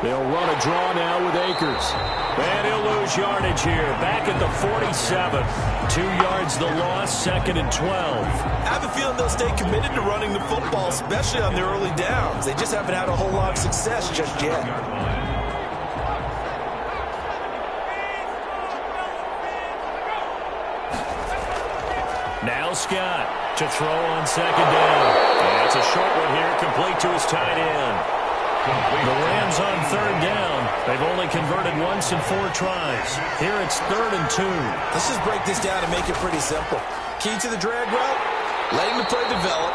They'll run a draw now with Akers. And he'll lose yardage here. Back at the 47. 2 yards the loss, 2nd and 12. I have a feeling they'll stay committed to running the football, especially on their early downs. They just haven't had a whole lot of success just yet. Now Scott to throw on 2nd down. And it's a short one here, complete to his tight end. The Rams on 3rd down. They've only converted once in 4 tries. Here it's 3rd and 2. Let's just break this down and make it pretty simple. Key to the drag route, letting the play develop,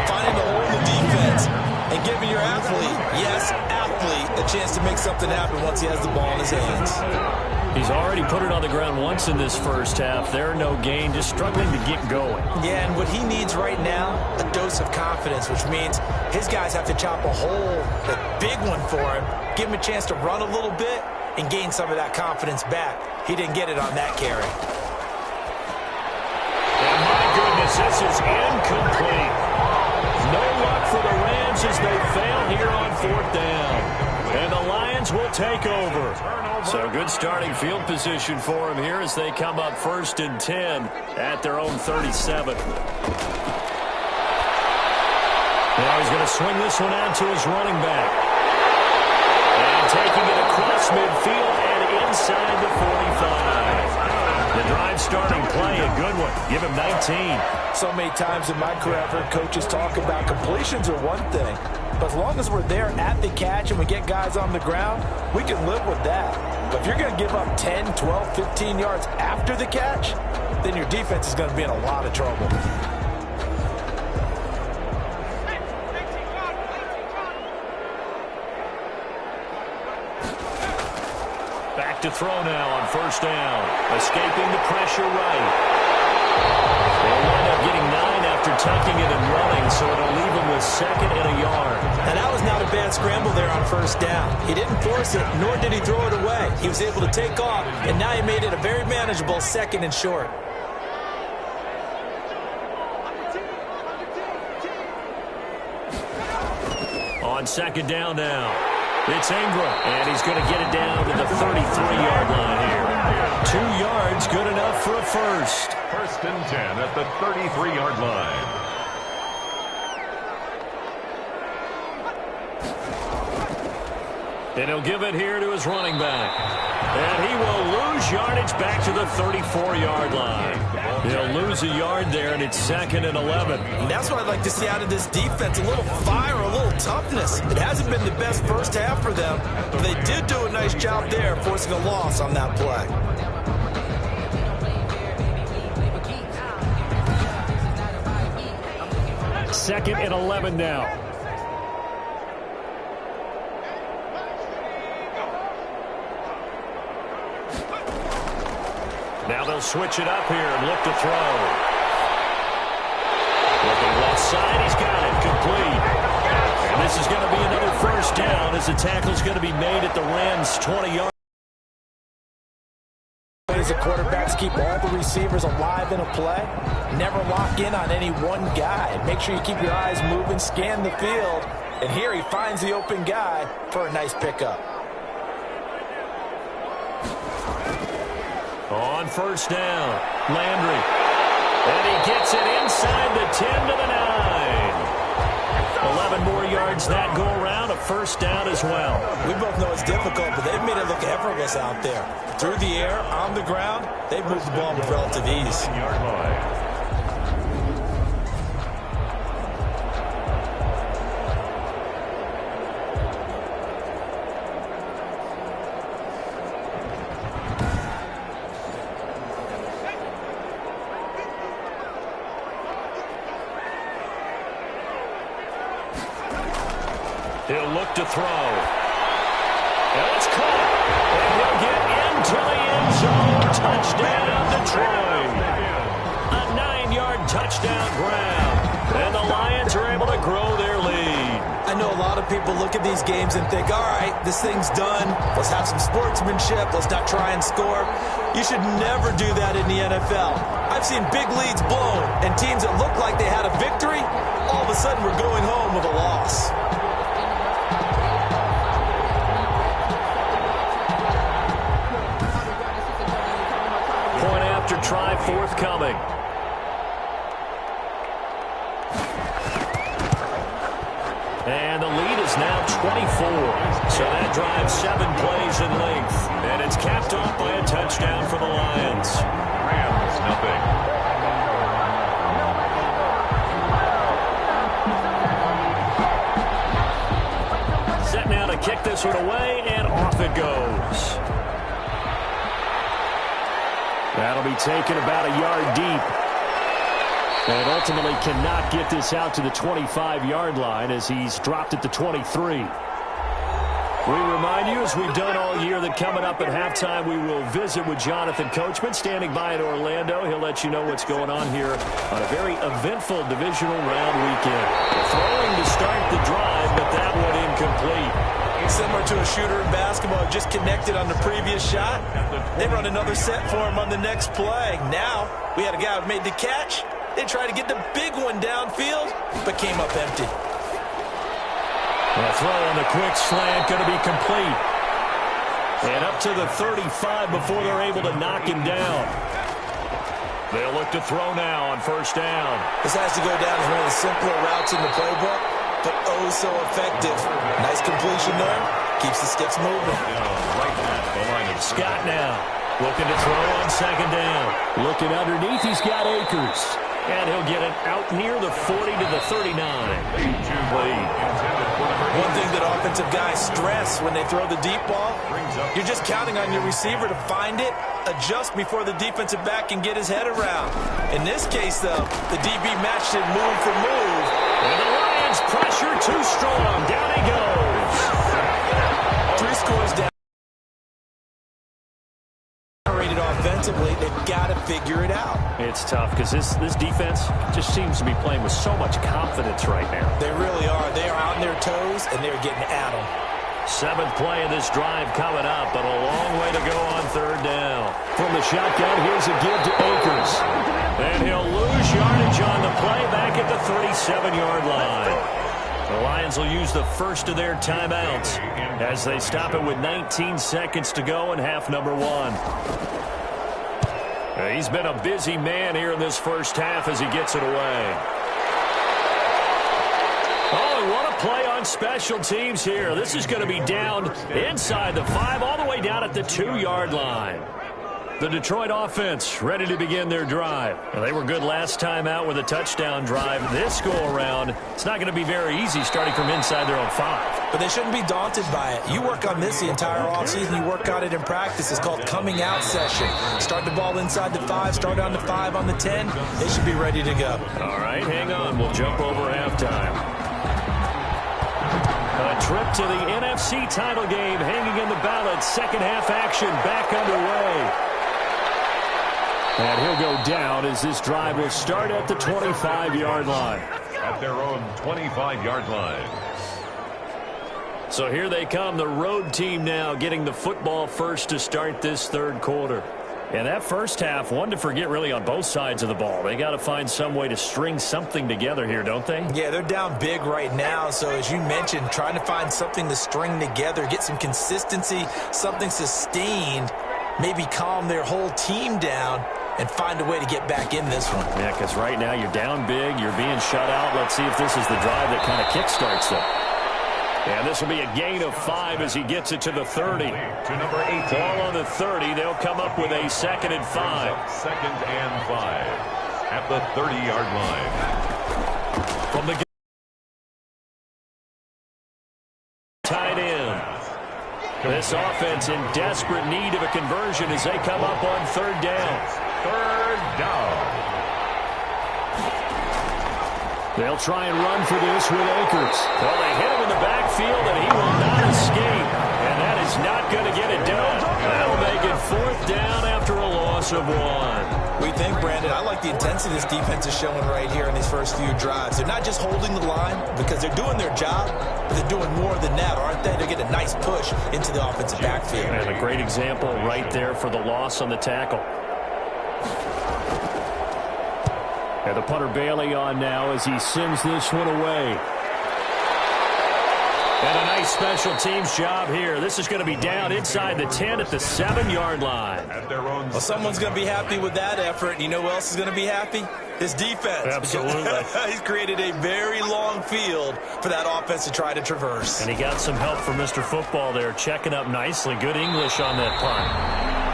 finding the hole in the defense, and giving your athlete, yes, athlete, a chance to make something happen once he has the ball in his hands. He's already put it on the ground once in this first half. There, no gain, just struggling to get going. Yeah, and what he needs right now, a dose of confidence, which means his guys have to chop a hole, a big one for him, give him a chance to run a little bit, and gain some of that confidence back. He didn't get it on that carry. And my goodness, this is incomplete. No luck for the Rams as they fail here on 4th down. And the Lions will take over. So good starting field position for him here as they come up 1st and 10 at their own 37. Now he's going to swing this one out to his running back. And taking it across midfield and inside the 45. The drive starting play, a good one. Give him 19. So many times in my career, I've heard coaches talk about completions are one thing. But as long as we're there at the catch and we get guys on the ground, we can live with that. But if you're going to give up 10, 12, 15 yards after the catch, then your defense is going to be in a lot of trouble. Back to throw now on 1st down. Escaping the pressure right. They'll wind up getting 9 after tucking it and running, so it'll leave him with 2nd and a yard. And that was not a bad scramble there on 1st down. He didn't force it, nor did he throw it away. He was able to take off, and now he made it a very manageable 2nd and short. On 2nd down now. It's Ingram, and he's going to get it down to the 33-yard line here. 2 yards, good enough for a first. 1st and 10 at the 33-yard line. And he'll give it here to his running back. And he will lose yardage back to the 34-yard line. He'll lose a yard there, and it's 2nd and 11. And that's what I'd like to see out of this defense, a little fire, a little toughness. It hasn't been the best first half for them, but they did do a nice job there, forcing a loss on that play. Second and 11 now. Now they'll switch it up here and look to throw. Looking left side, he's got it, complete. And this is going to be another 1st down as the tackle's going to be made at the Rams' 20-yard. As the quarterbacks keep all the receivers alive in a play. Never lock in on any one guy. Make sure you keep your eyes moving, scan the field. And here he finds the open guy for a nice pickup. On 1st down, Landry. And he gets it inside the 10 to the 9. 11 more yards that go around, a 1st down as well. We both know it's difficult, but they've made it look effortless out there. Through the air, on the ground, they've moved the ball with relative ease. He'll look to throw. And it's caught. And he'll get into the end zone. Touchdown, Detroit. A 9-yard touchdown grab. And the Lions are able to grow their lead. I know a lot of people look at these games and think, all right, this thing's done. Let's have some sportsmanship. Let's not try and score. You should never do that in the NFL. I've seen big leads blown, and teams that looked like they had a victory, all of a sudden we're going home with a loss. forthcoming. And the lead is now 24. So that drives 7 plays in length. And it's capped off by a touchdown for the Lions. Rams, nothing. Set now to kick this one away, and off it goes. That'll be taken about a yard deep. And ultimately cannot get this out to the 25-yard line as he's dropped at the 23. We remind you, as we've done all year, that coming up at halftime, we will visit with Jonathan Coachman, standing by in Orlando. He'll let you know what's going on here on a very eventful divisional round weekend. Throwing to start the drive, but that one incomplete. Similar to a shooter in basketball, just connected on the previous shot. They run another set for him on the next play. Now, we had a guy who made the catch. They tried to get the big one downfield, but came up empty. A throw on the quick slant, going to be complete. And up to the 35 before they're able to knock him down. They'll look to throw now on first down. This has to go down as one of the simpler routes in the playbook, but oh so effective. Nice completion there. Keeps the sticks moving. Right at the line of Scott now looking to throw on second down. Looking underneath, he's got Akers. And he'll get it out near the 40 to the 39. One thing that offensive guys stress when they throw the deep ball, you're just counting on your receiver to find it, adjust before the defensive back can get his head around. In this case, though, the DB matched it move for move. And the Lions pressure too strong. Down he goes. 3 scores down. Offensively, they've got to figure it out. It's tough because this defense just seems to be playing with so much confidence right now. They really are. They are on their toes, and they're getting at them. 7th play of this drive coming up, but a long way to go on third down. From the shotgun, here's a give to Akers. And he'll lose yardage on the play back at the 37-yard line. The Lions will use the first of their timeouts as they stop it with 19 seconds to go in half number 1. He's been a busy man here in this first half as he gets it away. Oh, and what a play on special teams here. This is going to be down inside the 5, all the way down at the 2-yard line. The Detroit offense ready to begin their drive. Well, they were good last time out with a touchdown drive. This go-around, it's not going to be very easy starting from inside their own 5. But they shouldn't be daunted by it. You work on this the entire offseason. You work on it in practice. It's called coming out session. Start the ball inside the 5, start on the 5, on the 10. They should be ready to go. All right, hang on. We'll jump over halftime. A trip to the NFC title game hanging in the balance. Second half action back underway. And he'll go down as this drive will start at the 25-yard line. At their own 25-yard line. So here they come, the road team now getting the football first to start this third quarter. And that first half, one to forget really on both sides of the ball. They got to find some way to string something together here, don't they? Yeah, they're down big right now. So as you mentioned, trying to find something to string together, get some consistency, something sustained, maybe calm their whole team down and find a way to get back in this one. Yeah, because right now you're down big, you're being shut out. Let's see if this is the drive that kind of kickstarts them. And this will be a gain of 5 as he gets it to the 30. To number 18. Ball on the 30. They'll come up with a 2nd and 5. 2nd and 5 at the 30-yard line. From the tight end. This offense in desperate need of a conversion as they come up on third down. Third down. They'll try and run for this with Akers. Well, they hit him in the backfield, and he will not escape. And that is not going to get it done. That'll make it 4th down after a loss of 1. We think, Brandon, I like the intensity this defense is showing right here in these first few drives. They're not just holding the line because they're doing their job, but they're doing more than that, aren't they? They're getting a nice push into the offensive backfield. And a great example right there for the loss on the tackle. And the punter Bailey on now as he sends this one away. And a nice special teams job here. This is going to be down inside the 10 at the 7-yard line. At their own well, someone's going to be happy with that effort. You know who else is going to be happy? His defense. Absolutely. He's created a very long field for that offense to try to traverse. And he got some help from Mr. Football there, checking up nicely. Good English on that punt.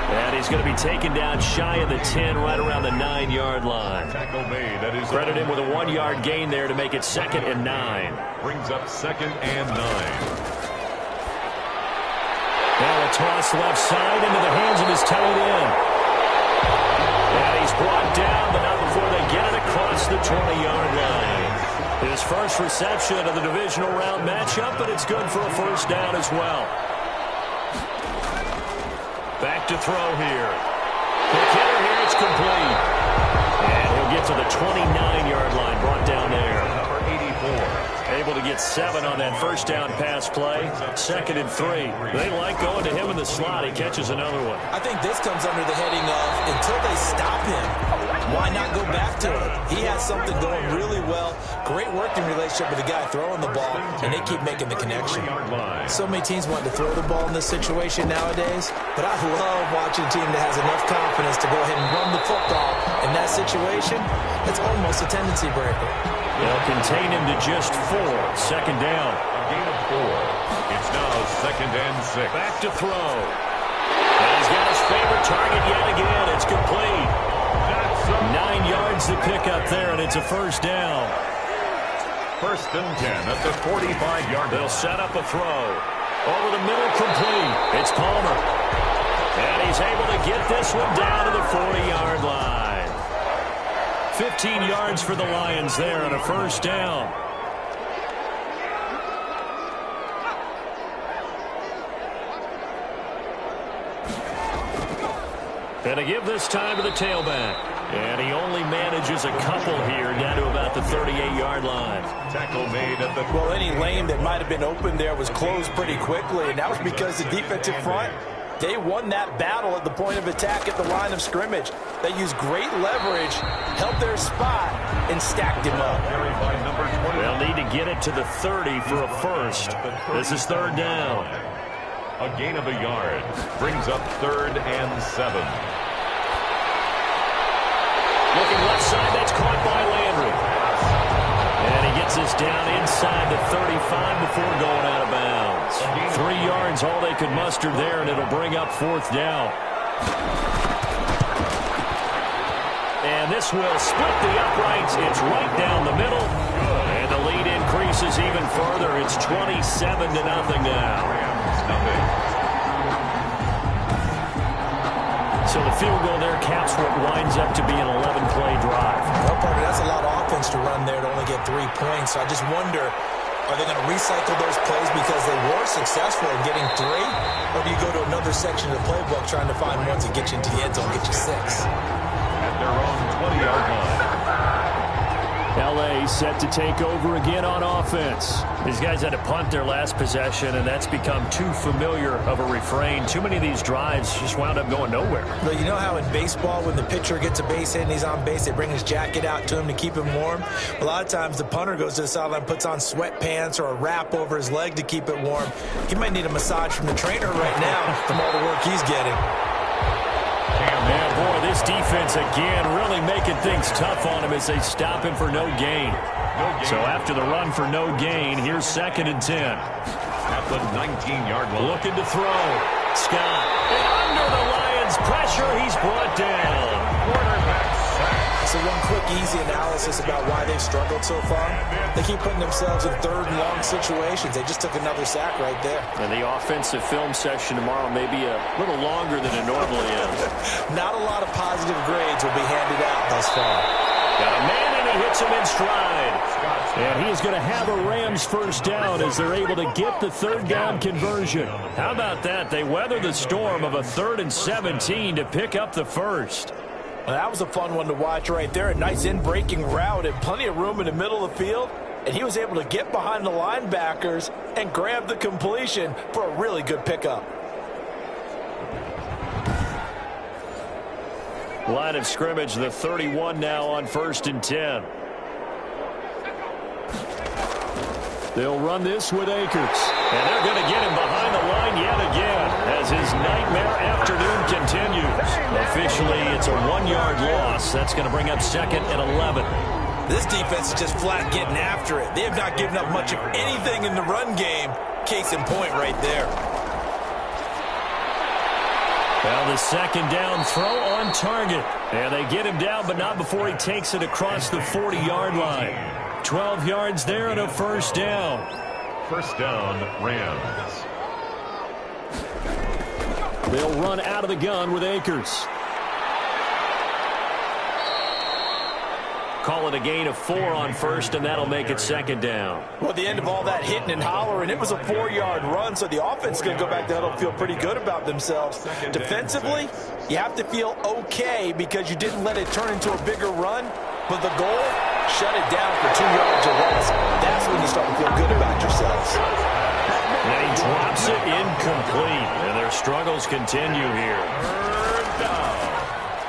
And he's going to be taken down shy of the 10, right around the 9-yard line. tackle made. That is Credit him with a 1-yard gain there to make it 2nd and 9. Brings up 2nd and 9. Now a toss left side into the hands of his tight end. And he's brought down, but not before they get it across the 20-yard line. His first reception of the divisional round matchup, but it's good for a first down as well. Back to throw here. Quick hitter here, it's complete. And he'll get to the 29-yard line, brought down there. Number 84. Able to get 7 on that first down pass play. 2nd and 3. They like going to him in the slot. He catches another one. I think this comes under the heading of until they stop him, why not go back to it? He has something going really well. Great working relationship with the guy throwing the ball, and they keep making the connection. So many teams want to throw the ball in this situation nowadays, but I love watching a team that has enough confidence to go ahead and run the football in that situation. It's almost a tendency breaker. They'll contain him to just 4. 2nd down. A gain of 4. It's now 2nd and 6. Back to throw. And he's got his favorite target yet again. It's complete. 9 yards to pick up there, and it's a first down. 1st and 10 at the 45-yard line. They'll set up a throw. Over the middle, complete. It's Palmer. And he's able to get this one down to the 40-yard line. 15 yards for the Lions there on a first down. And to give this time to the tailback. And he only manages a couple here down to about the 38-yard line. Tackle made at the... Well, any lane that might have been open there was closed pretty quickly, and that was because the defensive front, they won that battle at the point of attack at the line of scrimmage. They used great leverage, held their spot, and stacked him up. They'll need to get it to the 30 for a first. This is 3rd down. A gain of a yard. Brings up 3rd and 7. Looking left side, that's caught by Landry. And he gets this down inside the 35 before going out of bounds. 3 yards, all they could muster there, and it'll bring up 4th down. And this will split the uprights. It's right down the middle. And the lead increases even further. It's 27-0 now. So the field goal there caps what winds up to be an 11-play drive. Well, partner, that's a lot of offense to run there to only get 3 points. So I just wonder, are they going to recycle those plays because they were successful in getting 3? Or do you go to another section of the playbook trying to find ones that get you into the end zone, get you 6? At their own 20-yard line. L.A. set to take over again on offense. These guys had to punt their last possession, and that's become too familiar of a refrain. Too many of these drives just wound up going nowhere. But you know how in baseball, when the pitcher gets a base hit and he's on base, they bring his jacket out to him to keep him warm? A lot of times the punter goes to the sideline, puts on sweatpants or a wrap over his leg to keep it warm. He might need a massage from the trainer right now from all the work he's getting. Man, boy, this defense again really making things tough on him as they stop him for no gain. So after the run for no gain, here's 2nd and 10. At the 19-yard line. Looking to throw. Scott. And under the Lions' pressure, he's brought down. Quarterback sack. So one quick, easy analysis about why they've struggled so far. They keep putting themselves in 3rd and long situations. They just took another sack right there. And the offensive film session tomorrow may be a little longer than it normally is. Not a lot of positive grades will be handed out thus far. Got a man, and he hits him in stride. And he is going to have a Rams first down as they're able to get the 3rd down conversion. How about that? They weather the storm of a 3rd and 17 to pick up the first. Well, that was a fun one to watch right there. A nice in-breaking route and plenty of room in the middle of the field. And he was able to get behind the linebackers and grab the completion for a really good pickup. Line of scrimmage, the 31 now on 1st and 10. They'll run this with Akers. And they're going to get him behind the line yet again as his nightmare afternoon continues. Officially, it's a 1-yard loss. That's going to bring up second and 11. This defense is just flat getting after it. They have not given up much of anything in the run game. Case in point right there. Well, the second down throw on target. And they get him down, but not before he takes it across the 40-yard line. 12 yards there and a first down. First down, Rams. They'll run out of the gun with Akers. Call it a gain of 4 on first, and that'll make it second down. Well, at the end of all that hitting and hollering, it was a 4-yard run, so the offense is going to go back to huddle and feel pretty good about themselves. Defensively, you have to feel okay because you didn't let it turn into a bigger run, but the goal, shut it down for 2 yards or less. That's when you start to feel good about yourselves. And he drops it incomplete, and their struggles continue here.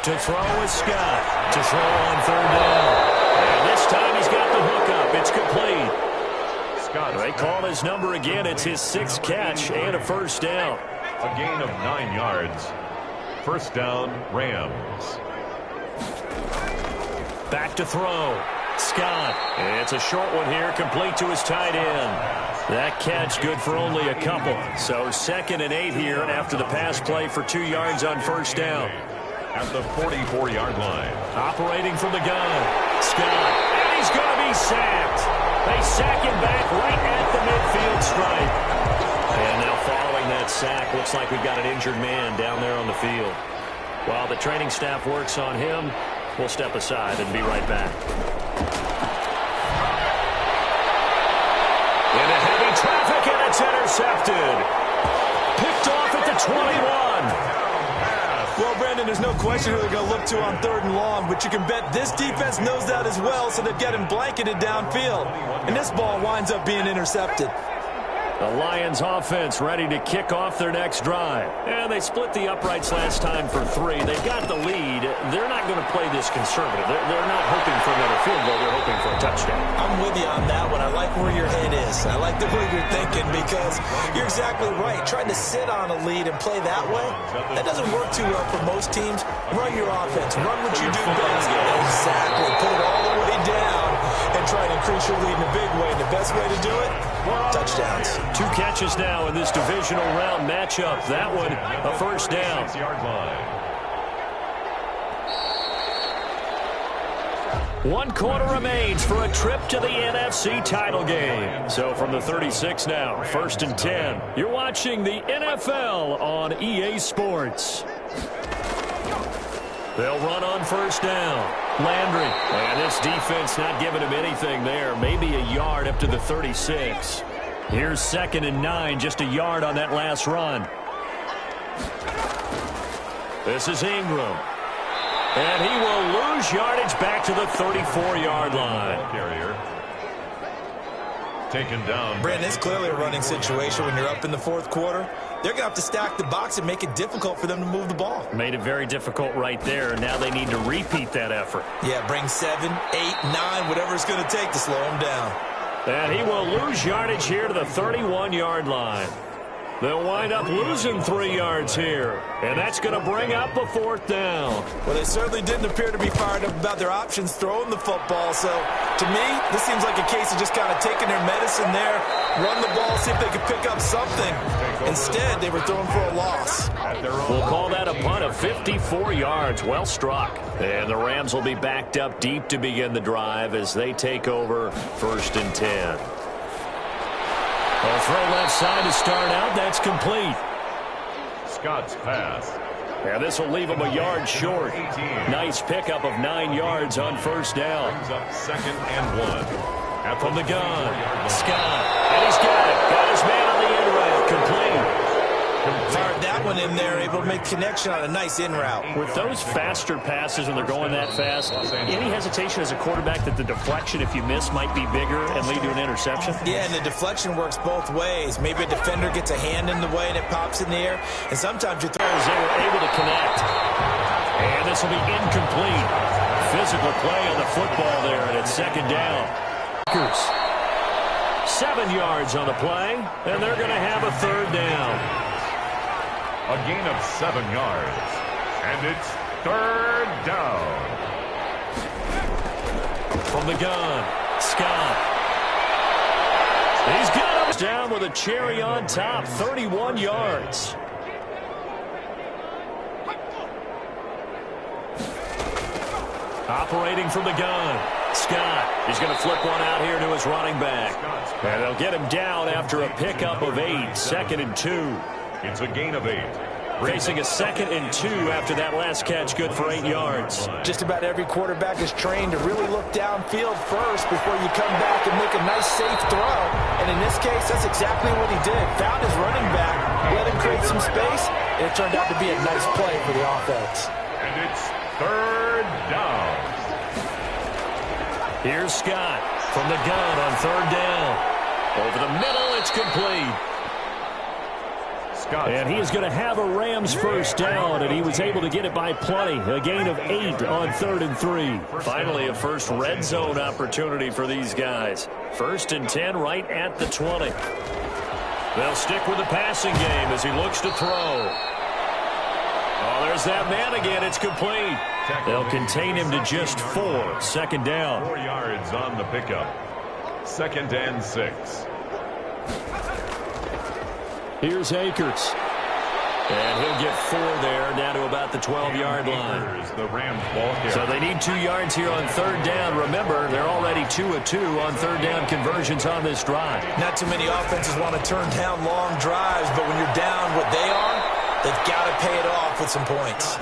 To throw is Scott. To throw on third down. And this time he's got the hook up. It's complete. Scott. They call his number again. It's his 6th catch and a first down. A gain of 9 yards. First down, Rams. Back to throw. Scott. It's a short one here, complete to his tight end. That catch good for only a couple. So second and 8 here after the pass play for 2 yards on first down. At the 44-yard line. Operating from the gun. Scott. And he's going to be sacked. They sack him back right at the midfield stripe. And now following that sack, looks like we've got an injured man down there on the field. While the training staff works on him, we'll step aside and be right back. Into heavy traffic, and it's intercepted. Picked off at the 21. Well, Brandon, there's no question who they're going to look to on third and long, but you can bet this defense knows that as well, so they've got him blanketed downfield. And this ball winds up being intercepted. The Lions offense ready to kick off their next drive. And they split the uprights last time for 3. They got the lead. They're not going to play this conservative. They're not hoping for another field goal. They're hoping for a touchdown. I'm with you on that one. I like where your head is. I like the way you're thinking because you're exactly right. Trying to sit on a lead and play that way, that doesn't work too well for most teams. Run your offense. Run what you do best. Exactly. Put it all the way down and try to increase your lead in a big way. And the best way to do it, touchdowns. 2 catches now in this divisional round matchup. That one, a first down. 6-yard line. 1 quarter remains for a trip to the NFC title game. So from the 36 now, first and 10. You're watching the NFL on EA Sports. They'll run on first down. Landry. And this defense not giving him anything there. Maybe a yard up to the 36. Here's second and 9, just a yard on that last run. This is Ingram. And he will lose yardage back to the 34-yard line. Carrier. Taken down. Brandon, it's clearly a running situation when you're up in the fourth quarter. They're going to have to stack the box and make it difficult for them to move the ball. Made it very difficult right there. Now they need to repeat that effort. Yeah, bring 7, 8, 9, whatever it's going to take to slow them down. And he will lose yardage here to the 31-yard line. They'll wind up losing 3 yards here. And that's going to bring up a fourth down. Well, they certainly didn't appear to be fired up about their options throwing the football. So, to me, this seems like a case of just kind of taking their medicine there, run the ball, see if they could pick up something. Instead, they were throwing for a loss. We'll call that a punt of 54 yards. Well struck. And the Rams will be backed up deep to begin the drive as they take over first and 10. They'll throw left side to start out. That's complete. Scott's pass. And this will leave him a yard short. Nice pickup of 9 yards on first down. Brings up second and 1. From the gun, Scott. And he's got it. Got his man on the end route. Complete. Fired that one in there, able to make connection on a nice in route. With those faster passes when they're going that fast, any hesitation as a quarterback that the deflection, if you miss, might be bigger and lead to an interception? Yeah, and the deflection works both ways. Maybe a defender gets a hand in the way and it pops in the air, and sometimes you throw. They were able to connect. And this will be incomplete. Physical play on the football there, and it's second down. 7 yards on the play, and they're going to have a third down. A gain of 7 yards. And it's third down. From the gun, Scott. He's got him down with a cherry on top, 31 yards. Operating from the gun, Scott. He's going to flip one out here to his running back. And they'll get him down after a pickup of 8, 2nd and 2. It's a gain of 8. Facing a 2nd and 2 after that last catch, good for 8 yards. Just about every quarterback is trained to really look downfield first before you come back and make a nice, safe throw. And in this case, that's exactly what he did. Found his running back, let him create some space, and it turned out to be a nice play for the offense. And it's third down. Here's Scott from the gun on third down. Over the middle, it's complete. And he is going to have a Rams first down, and he was able to get it by plenty. A gain of 8 on 3rd and 3. Finally, a first red zone opportunity for these guys. 1st and 10 right at the 20. They'll stick with the passing game as he looks to throw. Oh, there's that man again. It's complete. They'll contain him to just 4. 2nd down. 4 yards on the pickup. 2nd and 6. Here's Akers. And he'll get 4 there, down to about the 12-yard line. The Rams ball carrier. So they need 2 yards here on third down. Remember, they're already 2 of 2 on third down conversions on this drive. Not too many offenses want to turn down long drives, but when you're down what they are, they've got to pay it off with some points.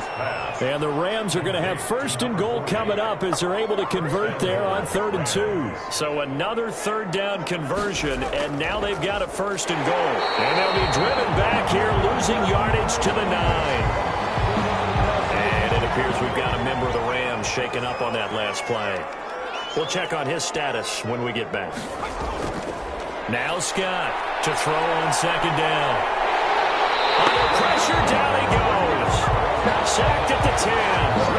And the Rams are going to have 1st and goal coming up as they're able to convert there on 3rd and 2. So another third down conversion, and now they've got a 1st and goal. And they'll be driven back here, losing yardage to the 9. And it appears we've got a member of the Rams shaken up on that last play. We'll check on his status when we get back. Now Scott to throw on 2nd down. Under pressure, down he goes. Sacked at the 10.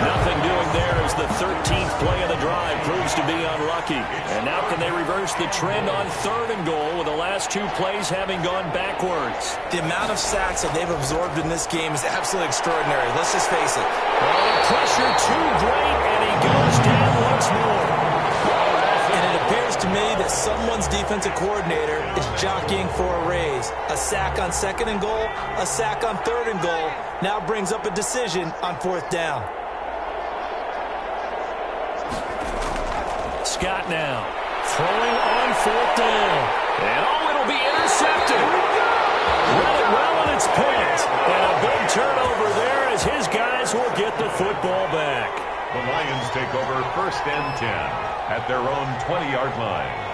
Nothing doing there as the 13th play of the drive proves to be unlucky. And now can they reverse the trend on 3rd and goal with the last 2 plays having gone backwards? The amount of sacks that they've absorbed in this game is absolutely extraordinary. Let's just face it. Well, the pressure too great, and he goes down once more. And it appears to me that someone's defensive coordinator is jockeying for a raise. A sack on 2nd and goal, a sack on 3rd and goal, now brings up a decision on 4th down. Scott now throwing on 4th down. And it'll be intercepted. Read it well, and it's picked. And a big turnover there as his guys will get the football back. The Lions take over 1st and 10 at their own 20-yard line.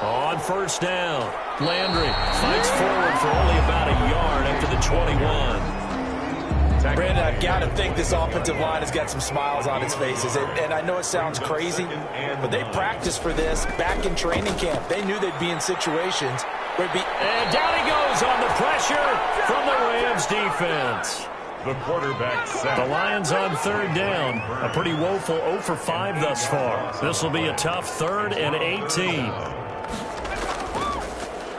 On 1st down, Landry fights forward for only about a yard after the 21. Brandon, I've got to think this offensive line has got some smiles on its faces. And I know it sounds crazy, but they practiced for this back in training camp. They knew they'd be in situations where it'd be... And down he goes on the pressure from the Rams defense. The quarterback set. The Lions on 3rd down. A pretty woeful 0 for 5 thus far. This will be a tough 3rd and 18.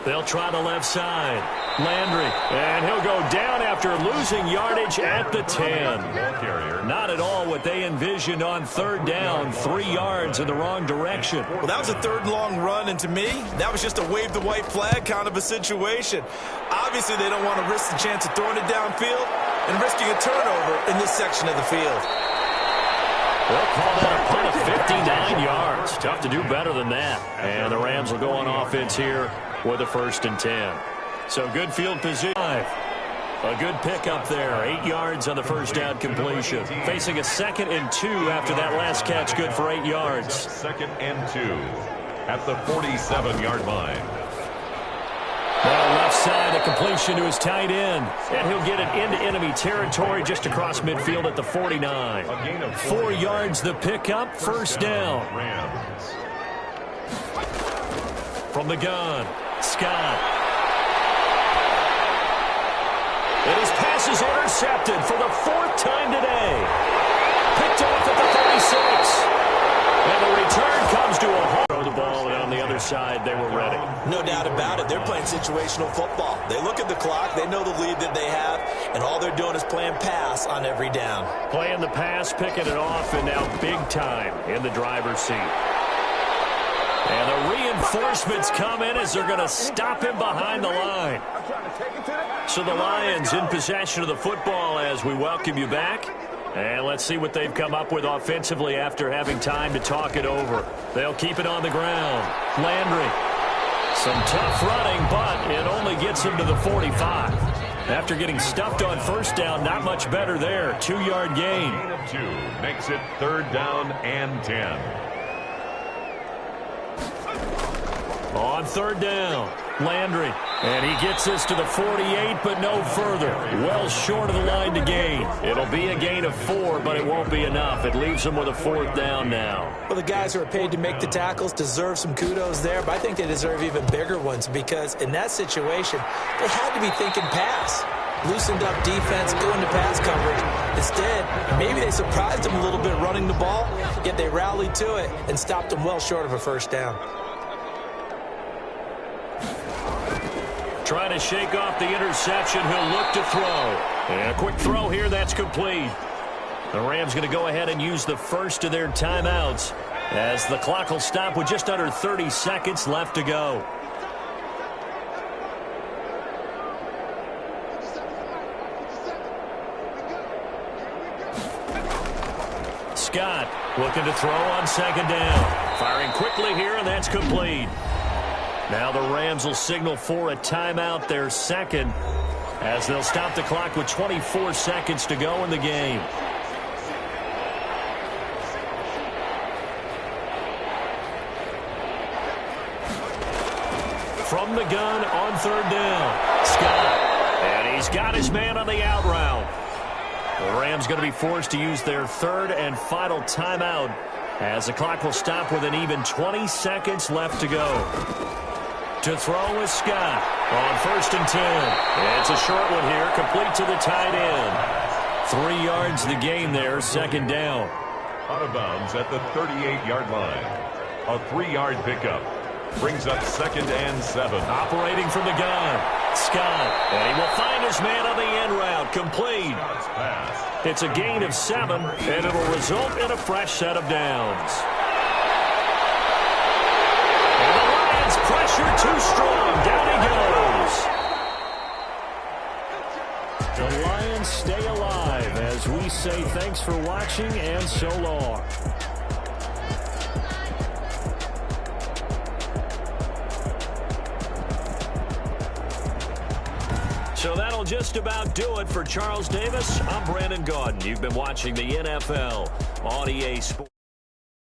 They'll try the left side. Landry, and he'll go down after losing yardage at the 10. Not at all what they envisioned on 3rd down. 3 yards in the wrong direction. Well, that was a 3rd and long run, and to me, that was just a wave the white flag kind of a situation. Obviously, they don't want to risk the chance of throwing it downfield and risking a turnover in this section of the field. They'll call that a punt of 59 yards. Tough to do better than that. And the Rams will go on offense here with a 1st and 10. So good field position. A good pickup there. 8 yards on the 1st down completion. Facing a 2nd and 2 after that last catch. Good for 8 yards. 2nd and 2 at the 47-yard line. Well, left side, a completion to his tight end. And he'll get it into enemy territory just across midfield at the 49. 4 yards the pickup. 1st down. From the gun, Scott. And his pass is intercepted for the 4th time today. Picked off at the 36. And the return comes to a hole. Throw the ball, and on the other other side, they were ready. No doubt about it. They're playing situational football. They look at the clock, they know the lead that they have, and all they're doing is playing pass on every down. Playing the pass, picking it off, and now big time in the driver's seat. And the reinforcements come in as they're going to stop him behind the line. So the Lions in possession of the football as we welcome you back. And let's see what they've come up with offensively after having time to talk it over. They'll keep it on the ground. Landry. Some tough running, but it only gets him to the 45. After getting stuffed on first down, not much better there. 2-yard gain. Gain of 2 makes it 3rd down and 10. On 3rd down, Landry. And he gets this to the 48, but no further. Well short of the line to gain. It'll be a gain of 4, but it won't be enough. It leaves him with a 4th down now. Well, the guys who are paid to make the tackles deserve some kudos there, but I think they deserve even bigger ones because in that situation, they had to be thinking pass. Loosened up defense, going to pass coverage. Instead, maybe they surprised him a little bit running the ball, yet they rallied to it and stopped him well short of a first down. Trying to shake off the interception. He'll look to throw. And a quick throw here. That's complete. The Rams going to go ahead and use the first of their timeouts as the clock will stop with just under 30 seconds left to go. Scott looking to throw on 2nd down. Firing quickly here, and that's complete. Now the Rams will signal for a timeout, their second, as they'll stop the clock with 24 seconds to go in the game. From the gun on 3rd down, Scott. And he's got his man on the out route. The Rams going to be forced to use their 3rd and final timeout as the clock will stop with an even 20 seconds left to go. To throw is Scott on 1st and 10. It's a short one here, complete to the tight end. 3 yards the gain there, 2nd down. Out of bounds at the 38-yard line. A 3-yard pickup brings up 2nd and 7. Operating from the gun, Scott. And he will find his man on the end route, complete. It's a gain of 7, and it'll result in a fresh set of downs. Pressure too strong. Down he goes. The Lions stay alive as we say thanks for watching and so long. So that'll just about do it for Charles Davis. I'm Brandon Gaudin. You've been watching the NFL on EA Sports.